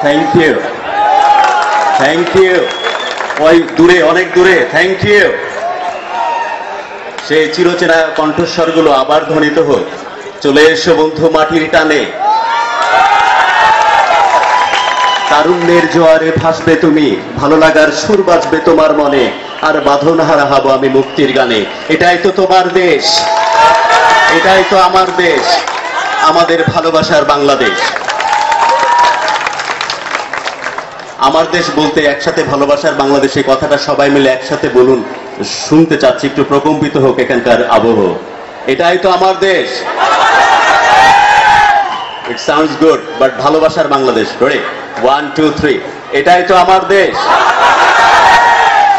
Thank you, thank you. ওই দূরে, অনেক দূরে, থ্যাংক ইউ। সেই চিরচেনা কণ্ঠস্বরগুলো আবার ধ্বনিত হোক। চলে এসো বন্ধু মাটির টানে, তারুণ্যের জোয়ারে ভাসবে তুমি, ভালো লাগার সুর বাজবে তোমার মনে, আর বাঁধন হারা হব আমি মুক্তির গানে। এটাই তো তোমার দেশ, এটাই তো আমার দেশ, আমাদের ভালোবাসার বাংলাদেশ। আমার দেশ বলতে একসাথে ভালোবাসার বাংলাদেশ, এই কথাটা সবাই মিলে একসাথে বলুন। শুনতে চাচ্ছি, একটু প্রকম্পিত হোক এখানকার আবহ। এটাই তো আমার দেশ। ইট সাউন্ডস গুড, বাট ভালোবাসার বাংলাদেশ। রেডি, 1 2 3। এটাই তো আমার দেশ।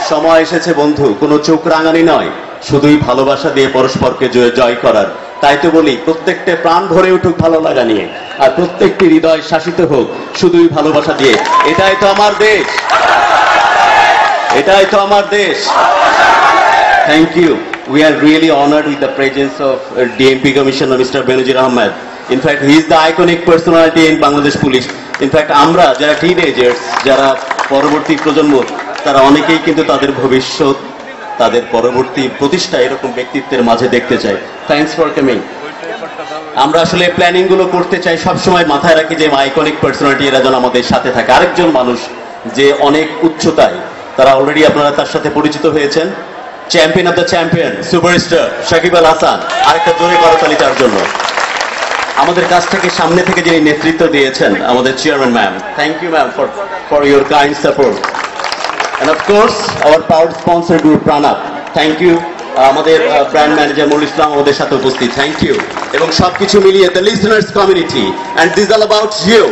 সময় এসেছে বন্ধু, কোনো চোখ রাঙানি নয়, শুধুই ভালোবাসা দিয়ে পরস্পরকে জয় করার। তাই তো বলি, প্রত্যেকটা প্রাণ ভরে উঠুক ভালো লাগা নিয়ে, আর প্রত্যেকটি হৃদয় শাসিত হোক শুধুই ভালোবাসা দিয়ে। এটাই তো আমার দেশ, এটাই তো আমার দেশ। Thank you. We are really honored with the presence of DMP Commissioner Mr. Benazir Ahmed. In fact, he is the iconic personality in Bangladesh Police. In fact, আমরা যারা টিনেজার্স, যারা পরবর্তী প্রজন্ম, তারা অনেকেই কিন্তু তাদের ভবিষ্যৎ, তাদের পরবর্তী প্রতিষ্ঠা এরকম ব্যক্তিত্বের মাঝে দেখতে চাই। Thanks for coming. আমরা আসলে প্ল্যানিং গুলো করতে চাই, সবসময় মাথায় রাখি যে আইকনিক পার্সোনালিটি এরা যেন আমাদের সাথে থাকে। আরেকজন মানুষ যে অনেক উচ্চতায়, তারা অলরেডি আপনারা তার সাথে পরিচিত হয়েছেন। Champion of the champion, superstar Shakib Al Hasan. আরেকটা জোরে করতালি তার জন্য। আমাদের কাছ থেকে সামনে থেকে যিনি নেতৃত্ব দিয়েছেন, আমাদের chairman ma'am. Thank you ma'am for your kind support. And of course, our proud sponsor group Pranab. Thank you. আমাদের ব্র্যান্ড ম্যানেজার মনির ইসলাম আমাদের সাথে উপস্থিত। Thank you. এবং সবকিছু মিলিয়ে the listeners community, and this is all about you.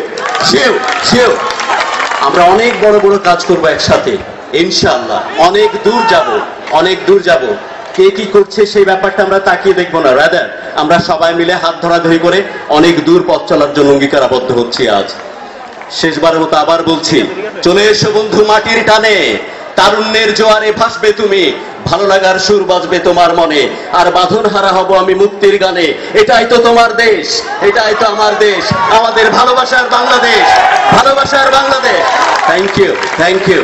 আমরা অনেক বড় বড় কাজ করব একসাথে ইনশাআল্লাহ। অনেক দূর যাব, অনেক দূর যাব। কে কি করছে সেই ব্যাপারটা আমরা তাকিয়ে দেখবো না, রাদার আমরা সবাই মিলে হাত ধরাধরি করে অনেক দূর পথ চলার জন্য অঙ্গীকারাবদ্ধ হচ্ছি আজ। শেষবারের মতো আবার বলছি, চলে এসো বন্ধু মাটির টানে, তারুণ্যের জোয়ারে ভাসবে তুমি, ভালো লাগার সুর বাজবে তোমার মনে, আর বাঁধন হারা হব আমি মুক্তির গানে। এটাই তো তোমার দেশ, এটাই তো আমার দেশ, আমাদের ভালোবাসার বাংলাদেশ, ভালোবাসার Bangladesh. Thank you, thank you.